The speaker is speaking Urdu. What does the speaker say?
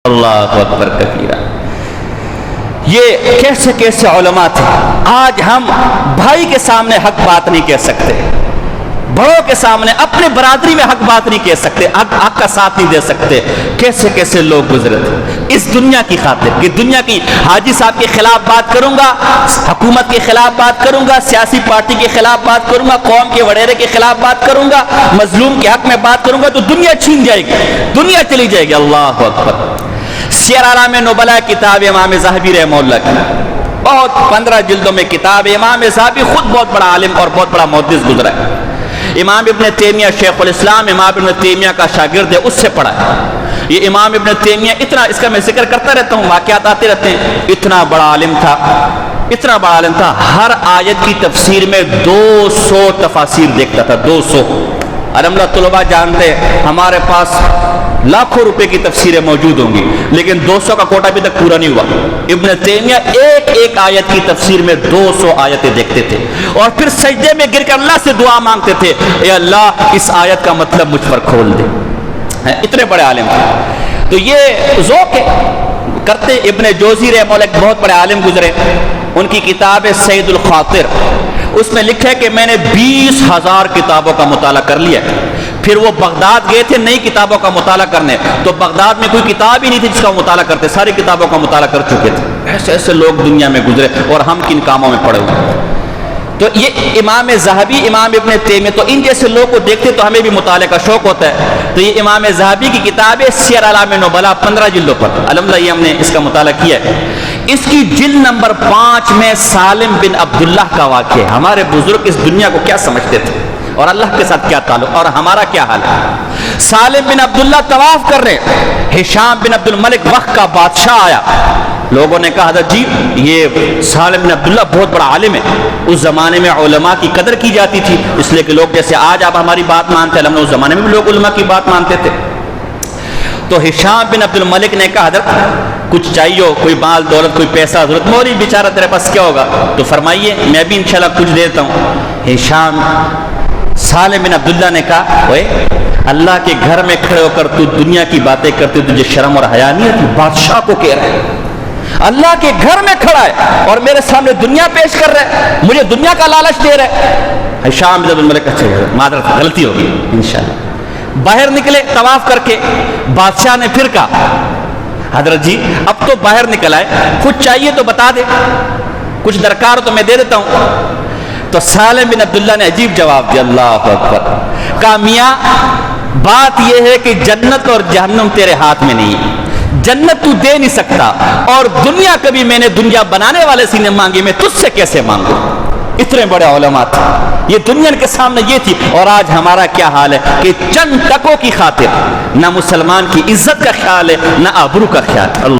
اللہ اکبر کبیرہ۔ یہ کیسے کیسے علماء تھے۔ آج ہم بھائی کے سامنے حق بات نہیں کہہ سکتے، بڑوں کے سامنے اپنے برادری میں حق بات نہیں کہہ سکتے، حق کا ساتھ نہیں دے سکتے۔ کیسے کیسے لوگ گزرے تھے اس دنیا کی خاطر کہ دنیا کی حاجی صاحب کے خلاف بات کروں گا، حکومت کے خلاف بات کروں گا، سیاسی پارٹی کے خلاف بات کروں گا، قوم کے وڈیرے کے خلاف بات کروں گا، مظلوم کے حق میں بات کروں گا تو دنیا چھین جائے گی، دنیا چلی جائے گی۔ اللہ اکبر۔ سیر اعلام نبلاء کتاب امام ذہبی رحمہ اللہ کی، بہت 15 جلدوں میں کتاب۔ امام ذہبی خود بہت بڑا عالم اور بہت بڑا محدث گزرا ہے۔ امام ابن تیمیہ شیخ الاسلام امام ابن تیمیہ کا شاگرد ہے، اس سے پڑھا ہے۔ یہ امام ابن تیمیہ اتنا، اس کا میں ذکر کرتا رہتا ہوں، واقعات آتے رہتے ہیں، اتنا بڑا عالم تھا، اتنا بڑا عالم تھا، ہر آیت کی تفسیر میں 200 تفاسیر دیکھتا تھا، 200۔ الحمدللہ طلباء جانتے ہیں ہمارے پاس لاکھوں روپے کی تفسیریں موجود ہوں گی، لیکن 200 کا کوٹا ابھی تک پورا نہیں ہوا۔ ابن تیمیہ ایک ایک آیت کی تفسیر میں 200 آیتیں دیکھتے تھے اور پھر سجدے میں گر کر اللہ سے دعا مانگتے تھے، اے اللہ اس آیت کا مطلب مجھ پر کھول دے۔ اتنے بڑے عالم تھے۔ تو یہ ذوق ہے کرتے۔ ابن جوزی رحمہ اللہ ایک بہت بڑے عالم گزرے، ان کی کتاب ہے سید الخاطر، اس میں لکھا ہے کہ میں نے 20,000 کتابوں کا مطالعہ کر لیا۔ پھر وہ بغداد گئے تھے نئی کتابوں کا مطالعہ کرنے، تو بغداد میں کوئی کتاب ہی نہیں تھی جس کا مطالعہ کرتے، ساری کتابوں کا مطالعہ کر چکے تھے۔ ایسے ایسے لوگ دنیا میں گزرے اور ہم کن کاموں میں پڑے ہوئے۔ تو یہ امام ذہبی، امام ابن تیمیہ، تو ان جیسے لوگ کو دیکھتے تو ہمیں بھی مطالعے کا شوق ہوتا ہے۔ تو یہ امام ذہبی کی کتاب ہے سیر اعلام نبلاء، 15 جلدوں پر، الحمدللہ یہ ہم نے اس کا مطالعہ کیا ہے۔ اس کی جلد نمبر 5 میں سالم بن عبداللہ کا واقعہ ہے۔ ہمارے بزرگ اس دنیا کو کیا سمجھتے تھے اور اللہ کے ساتھ کیا تعلق، اور ہمارا کیا حال ہے۔ سالم بن عبداللہ طواف کر رہے، ہشام بن عبد الملک وقت کا بادشاہ آیا۔ لوگوں نے کہا حضرت جی یہ سالم بن عبداللہ بہت بڑا عالم ہے، اس زمانے میں علماء کی قدر کی جاتی تھی، اس لیے کہ لوگ جیسے آج آپ ہماری بات مانتے ہیں، اس زمانے میں بھی لوگ علماء کی بات مانتے تھے۔ تو ہشام بن عبد الملک نے کہا حضرت کچھ چاہیے، کوئی مال دولت، کوئی پیسہ ضرورت، موری بیچارہ تیرے پاس کیا ہوگا، تو فرمائیے میں بھی انشاءاللہ کچھ دیتا ہوں۔ ہشام سالم بن عبداللہ نے کہا اوے اللہ کے گھر میں کھڑے ہو کر تو دنیا کی باتیں کرتے، تجھے شرم اور حیا نہیں ہے؟ بادشاہ کو کہہ رہا ہے، اللہ کے گھر میں کھڑا ہے اور میرے سامنے دنیا پیش کر رہا ہے، مجھے دنیا کا لالچ دے رہا ہے۔ ہشام بن عبد الملک اچھا معذرت غلطی ہوگی انشاءاللہ۔ باہر نکلے طواف کر کے، بادشاہ نے پھر کہا حضرت جی اب تو باہر نکل آئے، کچھ چاہیے تو بتا دے، کچھ درکار تو میں دے دیتا ہوں۔ تو سالم بن عبداللہ نے عجیب جواب دیا، اللہ اکبر، کہا میاں بات یہ ہے کہ جنت اور جہنم تیرے ہاتھ میں نہیں ہے، جنت تو دے نہیں سکتا، اور دنیا کبھی میں نے دنیا بنانے والے سے نے مانگی، میں تجھ سے کیسے مانگوں۔ اتنے بڑے علماء تھے، یہ دنیا کے سامنے یہ تھی۔ اور آج ہمارا کیا حال ہے کہ چند ٹکوں کی خاطر نہ مسلمان کی عزت کا خیال ہے نہ آبرو کا خیال۔